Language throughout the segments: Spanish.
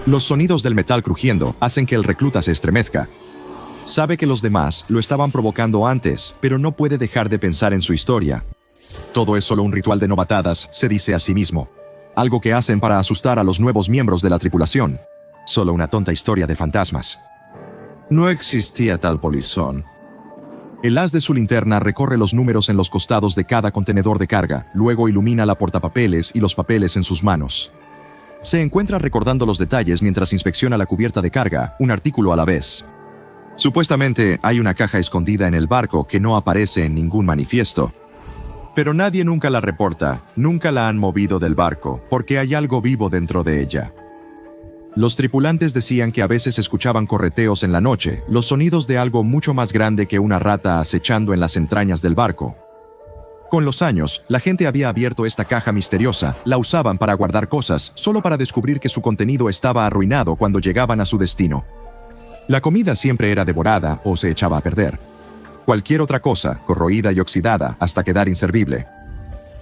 Los sonidos del metal crujiendo hacen que el recluta se estremezca. Sabe que los demás lo estaban provocando antes, pero no puede dejar de pensar en su historia. Todo es solo un ritual de novatadas, se dice a sí mismo. Algo que hacen para asustar a los nuevos miembros de la tripulación. Solo una tonta historia de fantasmas. No existía tal polizón. El haz de su linterna recorre los números en los costados de cada contenedor de carga, luego ilumina la portapapeles y los papeles en sus manos. Se encuentra recordando los detalles mientras inspecciona la cubierta de carga, un artículo a la vez. Supuestamente hay una caja escondida en el barco que no aparece en ningún manifiesto. Pero nadie nunca la reporta, nunca la han movido del barco, porque hay algo vivo dentro de ella. Los tripulantes decían que a veces escuchaban correteos en la noche, los sonidos de algo mucho más grande que una rata acechando en las entrañas del barco. Con los años, la gente había abierto esta caja misteriosa, la usaban para guardar cosas, solo para descubrir que su contenido estaba arruinado cuando llegaban a su destino. La comida siempre era devorada o se echaba a perder. Cualquier otra cosa, corroída y oxidada hasta quedar inservible.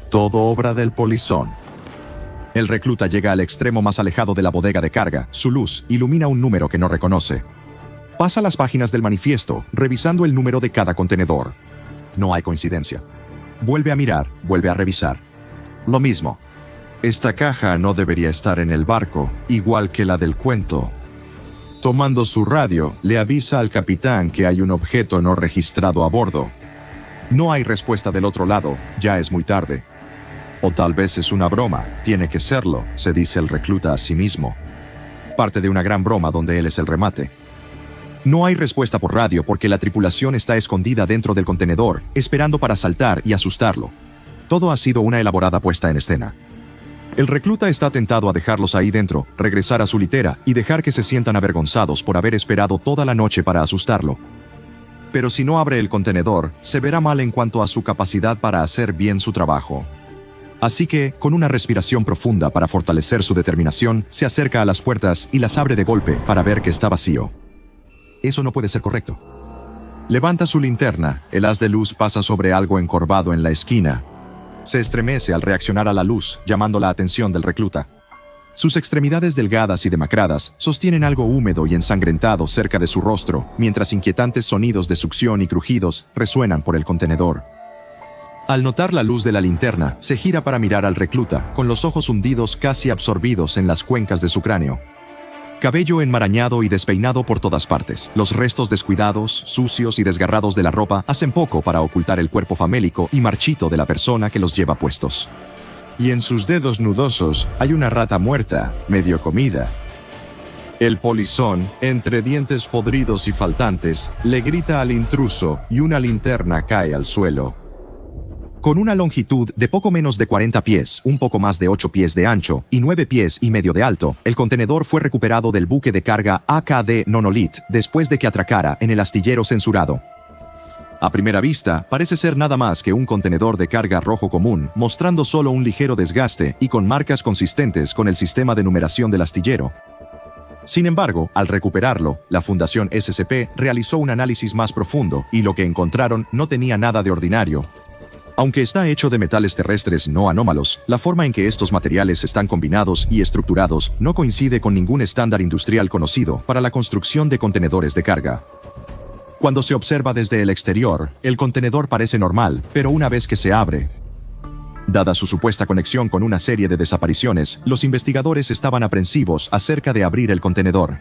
Todo obra del polizón. El recluta llega al extremo más alejado de la bodega de carga. Su luz ilumina un número que no reconoce. Pasa las páginas del manifiesto, revisando el número de cada contenedor. No hay coincidencia. Vuelve a mirar, vuelve a revisar. Lo mismo. Esta caja no debería estar en el barco, igual que la del cuento. Tomando su radio, le avisa al capitán que hay un objeto no registrado a bordo. No hay respuesta del otro lado, ya es muy tarde. O tal vez es una broma, tiene que serlo, se dice el recluta a sí mismo. Parte de una gran broma donde él es el remate. No hay respuesta por radio porque la tripulación está escondida dentro del contenedor, esperando para saltar y asustarlo. Todo ha sido una elaborada puesta en escena. El recluta está tentado a dejarlos ahí dentro, regresar a su litera y dejar que se sientan avergonzados por haber esperado toda la noche para asustarlo. Pero si no abre el contenedor, se verá mal en cuanto a su capacidad para hacer bien su trabajo. Así que, con una respiración profunda para fortalecer su determinación, se acerca a las puertas y las abre de golpe para ver que está vacío. Eso no puede ser correcto. Levanta su linterna, el haz de luz pasa sobre algo encorvado en la esquina. Se estremece al reaccionar a la luz, llamando la atención del recluta. Sus extremidades delgadas y demacradas sostienen algo húmedo y ensangrentado cerca de su rostro, mientras inquietantes sonidos de succión y crujidos resuenan por el contenedor. Al notar la luz de la linterna, se gira para mirar al recluta, con los ojos hundidos casi absorbidos en las cuencas de su cráneo. Cabello enmarañado y despeinado por todas partes. Los restos descuidados, sucios y desgarrados de la ropa hacen poco para ocultar el cuerpo famélico y marchito de la persona que los lleva puestos. Y en sus dedos nudosos hay una rata muerta, medio comida. El polizón, entre dientes podridos y faltantes, le grita al intruso y una linterna cae al suelo. Con una longitud de poco menos de 40 pies, un poco más de 8 pies de ancho y 9 pies y medio de alto, el contenedor fue recuperado del buque de carga AKD Nonolith después de que atracara en el astillero censurado. A primera vista, parece ser nada más que un contenedor de carga rojo común, mostrando solo un ligero desgaste y con marcas consistentes con el sistema de numeración del astillero. Sin embargo, al recuperarlo, la Fundación SCP realizó un análisis más profundo y lo que encontraron no tenía nada de ordinario. Aunque está hecho de metales terrestres no anómalos, la forma en que estos materiales están combinados y estructurados no coincide con ningún estándar industrial conocido para la construcción de contenedores de carga. Cuando se observa desde el exterior, el contenedor parece normal, pero una vez que se abre, dada su supuesta conexión con una serie de desapariciones, los investigadores estaban aprensivos acerca de abrir el contenedor.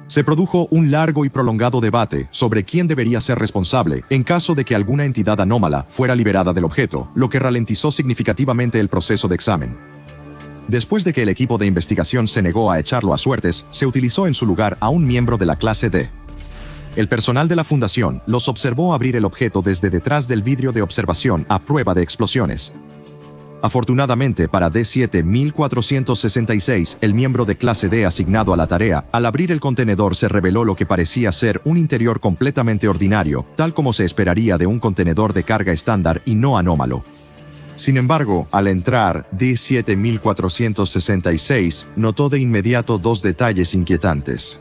Se produjo un largo y prolongado debate sobre quién debería ser responsable en caso de que alguna entidad anómala fuera liberada del objeto, lo que ralentizó significativamente el proceso de examen. Después de que el equipo de investigación se negó a echarlo a suertes, se utilizó en su lugar a un miembro de la clase D. El personal de la fundación los observó abrir el objeto desde detrás del vidrio de observación a prueba de explosiones. Afortunadamente para D-7466, el miembro de clase D asignado a la tarea, al abrir el contenedor se reveló lo que parecía ser un interior completamente ordinario, tal como se esperaría de un contenedor de carga estándar y no anómalo. Sin embargo, al entrar, D-7466 notó de inmediato dos detalles inquietantes.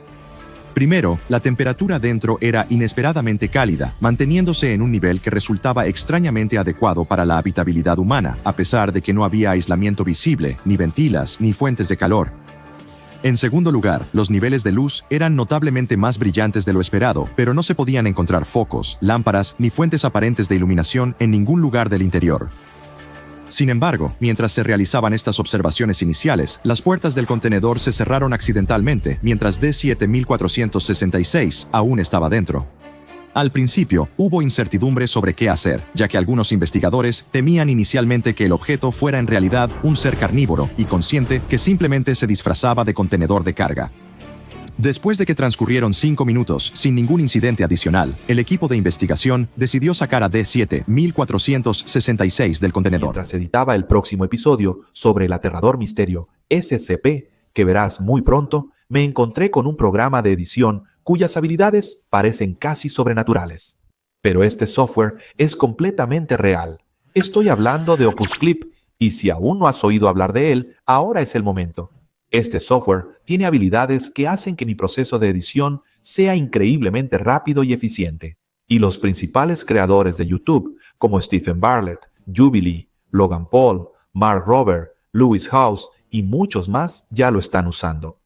Primero, la temperatura dentro era inesperadamente cálida, manteniéndose en un nivel que resultaba extrañamente adecuado para la habitabilidad humana, a pesar de que no había aislamiento visible, ni ventilas, ni fuentes de calor. En segundo lugar, los niveles de luz eran notablemente más brillantes de lo esperado, pero no se podían encontrar focos, lámparas ni fuentes aparentes de iluminación en ningún lugar del interior. Sin embargo, mientras se realizaban estas observaciones iniciales, las puertas del contenedor se cerraron accidentalmente, mientras D-7466 aún estaba dentro. Al principio, hubo incertidumbre sobre qué hacer, ya que algunos investigadores temían inicialmente que el objeto fuera en realidad un ser carnívoro y consciente que simplemente se disfrazaba de contenedor de carga. Después de que transcurrieron 5 minutos sin ningún incidente adicional, el equipo de investigación decidió sacar a D-7466 del contenedor. Mientras editaba el próximo episodio sobre el aterrador misterio SCP, que verás muy pronto, me encontré con un programa de edición cuyas habilidades parecen casi sobrenaturales. Pero este software es completamente real. Estoy hablando de Opus Clip, y si aún no has oído hablar de él, ahora es el momento. Este software tiene habilidades que hacen que mi proceso de edición sea increíblemente rápido y eficiente. Y los principales creadores de YouTube, como Stephen Bartlett, Jubilee, Logan Paul, Mark Rober, Lewis Howes y muchos más ya lo están usando.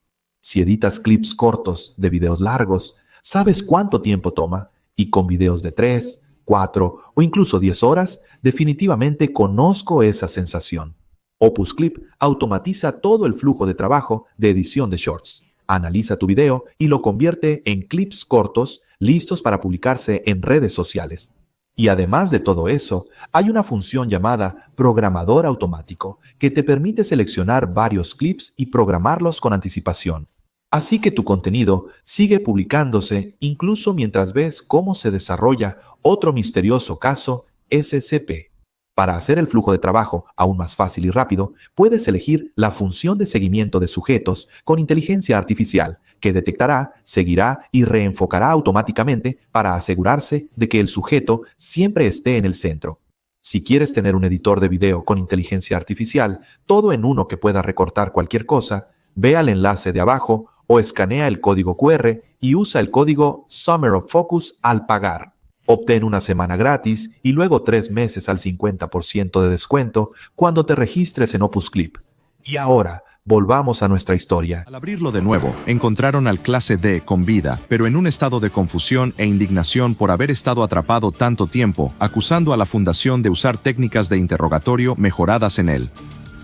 Si editas clips cortos de videos largos, sabes cuánto tiempo toma, y con videos de 3, 4 o incluso 10 horas, definitivamente conozco esa sensación. Opus Clip automatiza todo el flujo de trabajo de edición de shorts. Analiza tu video y lo convierte en clips cortos listos para publicarse en redes sociales. Y además de todo eso, hay una función llamada programador automático que te permite seleccionar varios clips y programarlos con anticipación. Así que tu contenido sigue publicándose incluso mientras ves cómo se desarrolla otro misterioso caso SCP. Para hacer el flujo de trabajo aún más fácil y rápido, puedes elegir la función de seguimiento de sujetos con inteligencia artificial, que detectará, seguirá y reenfocará automáticamente para asegurarse de que el sujeto siempre esté en el centro. Si quieres tener un editor de video con inteligencia artificial, todo en uno que pueda recortar cualquier cosa, ve al enlace de abajo o escanea el código QR y usa el código Summer of Focus al pagar. Obtén una semana gratis y luego 3 meses al 50% de descuento cuando te registres en Opus Clip. Y ahora, volvamos a nuestra historia. Al abrirlo de nuevo, encontraron al clase D con vida, pero en un estado de confusión e indignación por haber estado atrapado tanto tiempo, acusando a la Fundación de usar técnicas de interrogatorio mejoradas en él.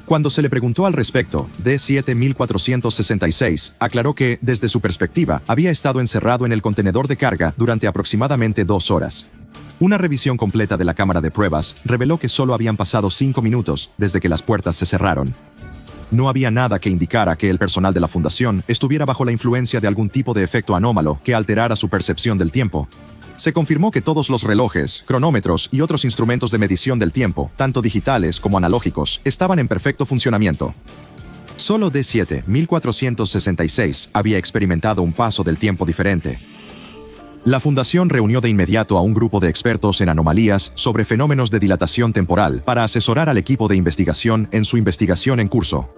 Cuando se le preguntó al respecto, D-7466 aclaró que, desde su perspectiva, había estado encerrado en el contenedor de carga durante aproximadamente 2 horas. Una revisión completa de la cámara de pruebas reveló que solo habían pasado 5 minutos desde que las puertas se cerraron. No había nada que indicara que el personal de la Fundación estuviera bajo la influencia de algún tipo de efecto anómalo que alterara su percepción del tiempo. Se confirmó que todos los relojes, cronómetros y otros instrumentos de medición del tiempo, tanto digitales como analógicos, estaban en perfecto funcionamiento. Solo D-7466 había experimentado un paso del tiempo diferente. La Fundación reunió de inmediato a un grupo de expertos en anomalías sobre fenómenos de dilatación temporal para asesorar al equipo de investigación en su investigación en curso.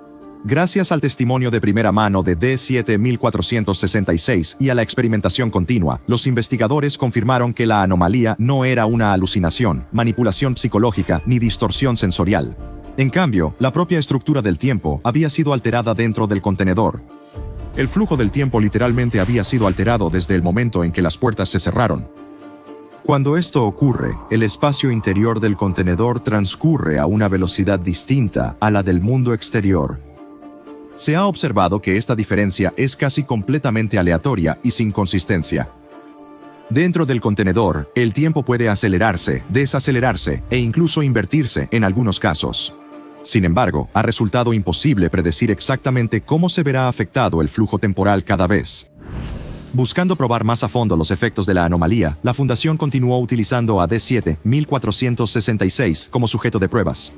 Gracias al testimonio de primera mano de D-7466 y a la experimentación continua, los investigadores confirmaron que la anomalía no era una alucinación, manipulación psicológica ni distorsión sensorial. En cambio, la propia estructura del tiempo había sido alterada dentro del contenedor. El flujo del tiempo literalmente había sido alterado desde el momento en que las puertas se cerraron. Cuando esto ocurre, el espacio interior del contenedor transcurre a una velocidad distinta a la del mundo exterior. Se ha observado que esta diferencia es casi completamente aleatoria y sin consistencia. Dentro del contenedor, el tiempo puede acelerarse, desacelerarse e incluso invertirse en algunos casos. Sin embargo, ha resultado imposible predecir exactamente cómo se verá afectado el flujo temporal cada vez. Buscando probar más a fondo los efectos de la anomalía, la Fundación continuó utilizando a D-7466 como sujeto de pruebas.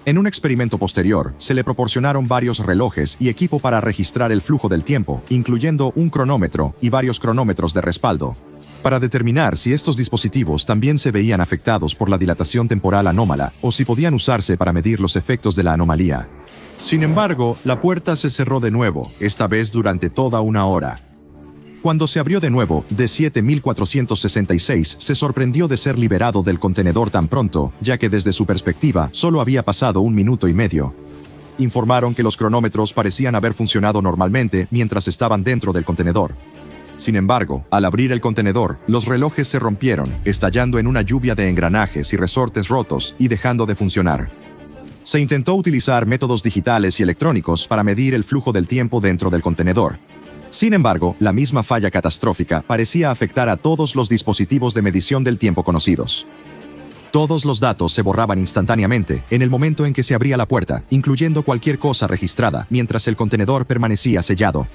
En un experimento posterior, se le proporcionaron varios relojes y equipo para registrar el flujo del tiempo, incluyendo un cronómetro y varios cronómetros de respaldo, para determinar si estos dispositivos también se veían afectados por la dilatación temporal anómala o si podían usarse para medir los efectos de la anomalía. Sin embargo, la puerta se cerró de nuevo, esta vez durante toda una hora. Cuando se abrió de nuevo, D-7466 se sorprendió de ser liberado del contenedor tan pronto, ya que desde su perspectiva solo había pasado 1 minuto y medio. informaron que los cronómetros parecían haber funcionado normalmente mientras estaban dentro del contenedor. Sin embargo, al abrir el contenedor, los relojes se rompieron, estallando en una lluvia de engranajes y resortes rotos y dejando de funcionar. Se intentó utilizar métodos digitales y electrónicos para medir el flujo del tiempo dentro del contenedor. Sin embargo, la misma falla catastrófica parecía afectar a todos los dispositivos de medición del tiempo conocidos. Todos los datos se borraban instantáneamente en el momento en que se abría la puerta, incluyendo cualquier cosa registrada, mientras el contenedor permanecía sellado.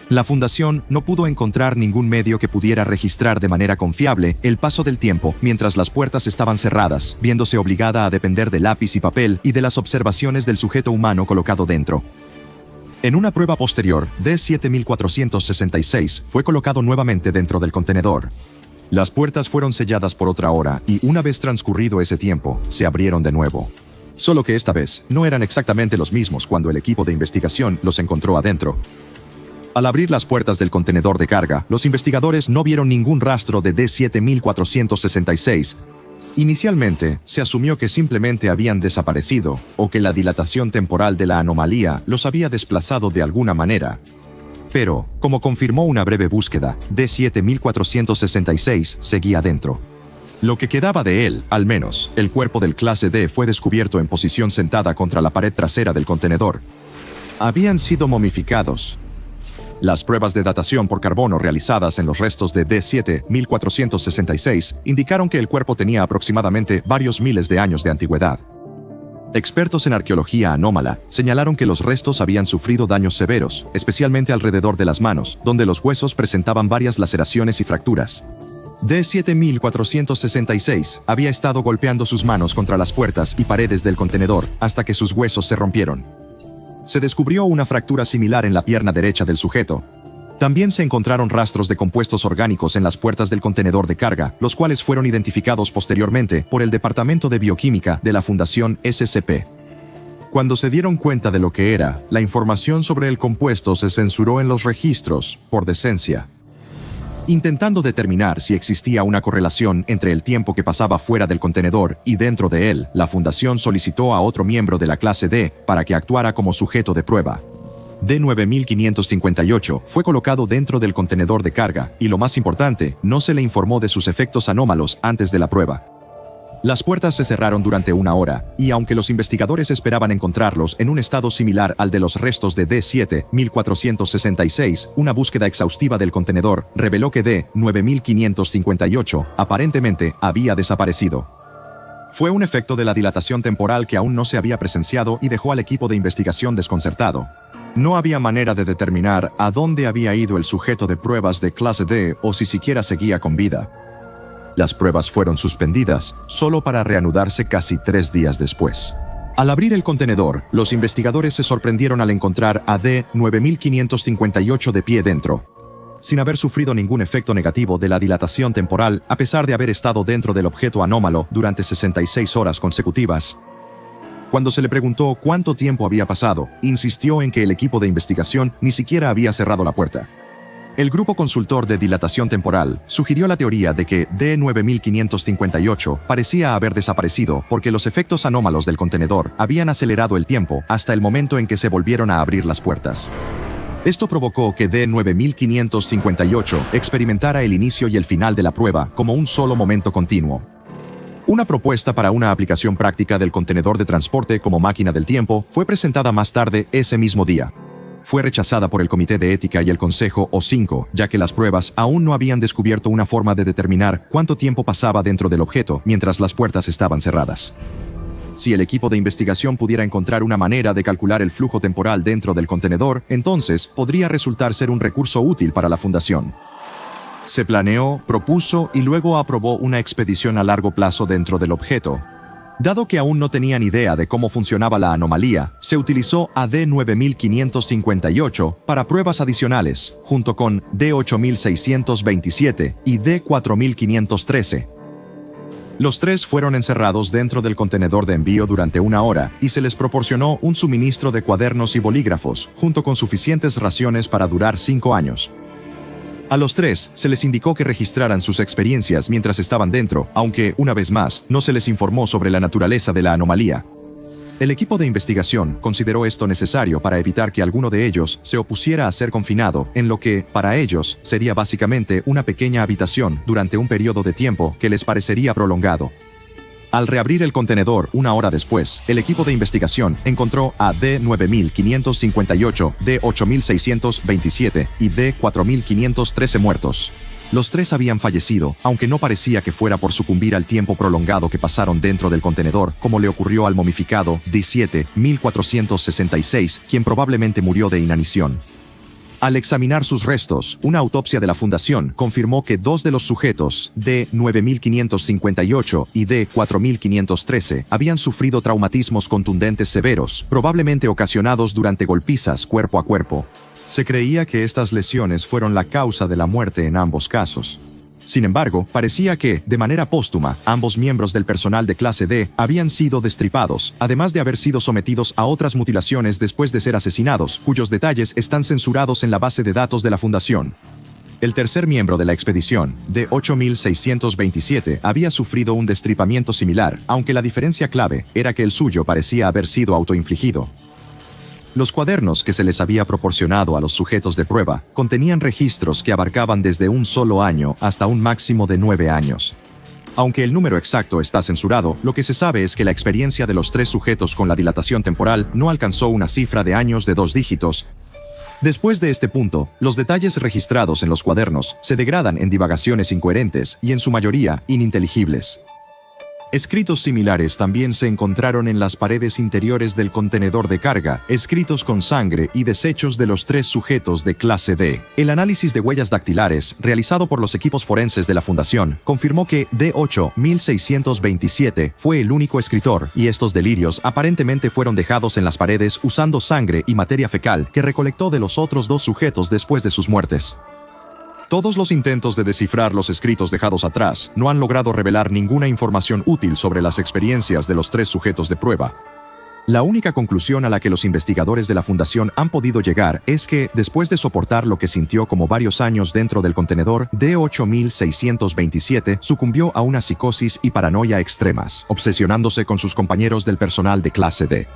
La Fundación no pudo encontrar ningún medio que pudiera registrar de manera confiable el paso del tiempo mientras las puertas estaban cerradas, viéndose obligada a depender de lápiz y papel y de las observaciones del sujeto humano colocado dentro. En una prueba posterior, D7466 fue colocado nuevamente dentro del contenedor. Las puertas fueron selladas por otra hora y, una vez transcurrido ese tiempo, se abrieron de nuevo. Solo que esta vez no eran exactamente los mismos cuando el equipo de investigación los encontró adentro. Al abrir las puertas del contenedor de carga, los investigadores no vieron ningún rastro de D7466. Inicialmente, se asumió que simplemente habían desaparecido o que la dilatación temporal de la anomalía los había desplazado de alguna manera. Pero, como confirmó una breve búsqueda, D7466 seguía dentro. Lo que quedaba de él, al menos, el cuerpo del clase D fue descubierto en posición sentada contra la pared trasera del contenedor. Habían sido momificados. Las pruebas de datación por carbono realizadas en los restos de D7466 indicaron que el cuerpo tenía aproximadamente varios miles de años de antigüedad. Expertos en arqueología anómala señalaron que los restos habían sufrido daños severos, especialmente alrededor de las manos, donde los huesos presentaban varias laceraciones y fracturas. D7466 había estado golpeando sus manos contra las puertas y paredes del contenedor hasta que sus huesos se rompieron. Se descubrió una fractura similar en la pierna derecha del sujeto. También se encontraron rastros de compuestos orgánicos en las puertas del contenedor de carga, los cuales fueron identificados posteriormente por el Departamento de Bioquímica de la Fundación SCP. Cuando se dieron cuenta de lo que era, la información sobre el compuesto se censuró en los registros, por decencia. Intentando determinar si existía una correlación entre el tiempo que pasaba fuera del contenedor y dentro de él, la Fundación solicitó a otro miembro de la clase D para que actuara como sujeto de prueba. D9558 fue colocado dentro del contenedor de carga y, lo más importante, no se le informó de sus efectos anómalos antes de la prueba. Las puertas se cerraron durante una hora, y aunque los investigadores esperaban encontrarlos en un estado similar al de los restos de D7466, una búsqueda exhaustiva del contenedor reveló que D9558 aparentemente había desaparecido. Fue un efecto de la dilatación temporal que aún no se había presenciado y dejó al equipo de investigación desconcertado. No había manera de determinar a dónde había ido el sujeto de pruebas de clase D o si siquiera seguía con vida. Las pruebas fueron suspendidas, solo para reanudarse casi 3 días después. Al abrir el contenedor, los investigadores se sorprendieron al encontrar a D9558 de pie dentro. Sin haber sufrido ningún efecto negativo de la dilatación temporal, a pesar de haber estado dentro del objeto anómalo durante 66 horas consecutivas. Cuando se le preguntó cuánto tiempo había pasado, insistió en que el equipo de investigación ni siquiera había cerrado la puerta. El grupo consultor de dilatación temporal sugirió la teoría de que D9558 parecía haber desaparecido porque los efectos anómalos del contenedor habían acelerado el tiempo hasta el momento en que se volvieron a abrir las puertas. Esto provocó que D9558 experimentara el inicio y el final de la prueba como un solo momento continuo. Una propuesta para una aplicación práctica del contenedor de transporte como máquina del tiempo fue presentada más tarde ese mismo día. Fue rechazada por el Comité de Ética y el Consejo O5, ya que las pruebas aún no habían descubierto una forma de determinar cuánto tiempo pasaba dentro del objeto mientras las puertas estaban cerradas. Si el equipo de investigación pudiera encontrar una manera de calcular el flujo temporal dentro del contenedor, entonces podría resultar ser un recurso útil para la Fundación. Se planeó, propuso y luego aprobó una expedición a largo plazo dentro del objeto. Dado que aún no tenían idea de cómo funcionaba la anomalía, se utilizó a D9558 para pruebas adicionales, junto con D8627 y D4513. Los tres fueron encerrados dentro del contenedor de envío durante 1 hora y se les proporcionó un suministro de cuadernos y bolígrafos, junto con suficientes raciones para durar 5 años. A los tres se les indicó que registraran sus experiencias mientras estaban dentro, aunque, una vez más, no se les informó sobre la naturaleza de la anomalía. El equipo de investigación consideró esto necesario para evitar que alguno de ellos se opusiera a ser confinado en lo que, para ellos, sería básicamente una pequeña habitación durante un periodo de tiempo que les parecería prolongado. Al reabrir el contenedor una hora después, el equipo de investigación encontró a D9558, D8627 y D4513 muertos. Los tres habían fallecido, aunque no parecía que fuera por sucumbir al tiempo prolongado que pasaron dentro del contenedor, como le ocurrió al momificado D7466, quien probablemente murió de inanición. Al examinar sus restos, una autopsia de la Fundación confirmó que 2 de los sujetos, D9558 y D4513, habían sufrido traumatismos contundentes severos, probablemente ocasionados durante golpizas cuerpo a cuerpo. Se creía que estas lesiones fueron la causa de la muerte en ambos casos. Sin embargo, parecía que, de manera póstuma, ambos miembros del personal de clase D habían sido destripados, además de haber sido sometidos a otras mutilaciones después de ser asesinados, cuyos detalles están censurados en la base de datos de la Fundación. El tercer miembro de la expedición, D8627, había sufrido un destripamiento similar, aunque la diferencia clave era que el suyo parecía haber sido autoinfligido. Los cuadernos que se les había proporcionado a los sujetos de prueba contenían registros que abarcaban desde un solo año hasta un máximo de 9 años. Aunque el número exacto está censurado, lo que se sabe es que la experiencia de los 3 sujetos con la dilatación temporal no alcanzó una cifra de años de 2 dígitos. Después de este punto, los detalles registrados en los cuadernos se degradan en divagaciones incoherentes y en su mayoría ininteligibles. Escritos similares también se encontraron en las paredes interiores del contenedor de carga, escritos con sangre y desechos de los 3 sujetos de clase D. El análisis de huellas dactilares, realizado por los equipos forenses de la Fundación, confirmó que D8627 fue el único escritor, y estos delirios aparentemente fueron dejados en las paredes usando sangre y materia fecal que recolectó de los otros 2 sujetos después de sus muertes. Todos los intentos de descifrar los escritos dejados atrás no han logrado revelar ninguna información útil sobre las experiencias de los 3 sujetos de prueba. La única conclusión a la que los investigadores de la Fundación han podido llegar es que, después de soportar lo que sintió como varios años dentro del contenedor, D8627 sucumbió a una psicosis y paranoia extremas, obsesionándose con sus compañeros del personal de clase D.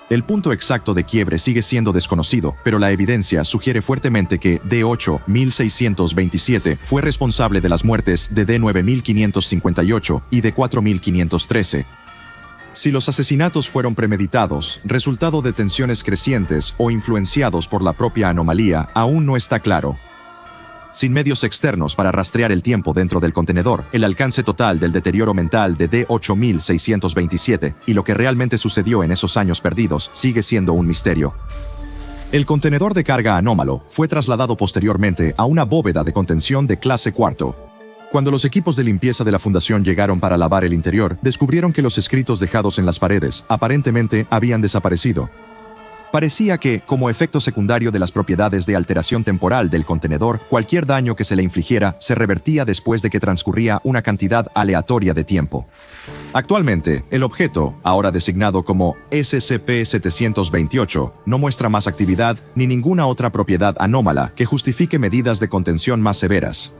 El punto exacto de quiebre sigue siendo desconocido, pero la evidencia sugiere fuertemente que D8627 fue responsable de las muertes de D9558 y D4513. Si los asesinatos fueron premeditados, resultado de tensiones crecientes o influenciados por la propia anomalía, aún no está claro. Sin medios externos para rastrear el tiempo dentro del contenedor, el alcance total del deterioro mental de D8627 y lo que realmente sucedió en esos años perdidos sigue siendo un misterio. El contenedor de carga anómalo fue trasladado posteriormente a una bóveda de contención de clase cuarto. Cuando los equipos de limpieza de la Fundación llegaron para lavar el interior, descubrieron que los escritos dejados en las paredes aparentemente habían desaparecido. Parecía que, como efecto secundario de las propiedades de alteración temporal del contenedor, cualquier daño que se le infligiera se revertía después de que transcurría una cantidad aleatoria de tiempo. Actualmente, el objeto, ahora designado como SCP-728, no muestra más actividad ni ninguna otra propiedad anómala que justifique medidas de contención más severas.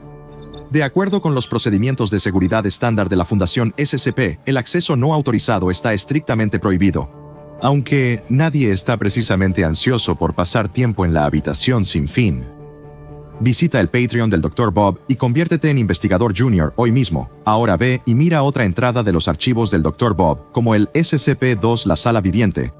De acuerdo con los procedimientos de seguridad estándar de la Fundación SCP, el acceso no autorizado está estrictamente prohibido. Aunque nadie está precisamente ansioso por pasar tiempo en la habitación sin fin. Visita el Patreon del Dr. Bob y conviértete en investigador junior hoy mismo. Ahora ve y mira otra entrada de los archivos del Dr. Bob, como el SCP-2 La Sala Viviente,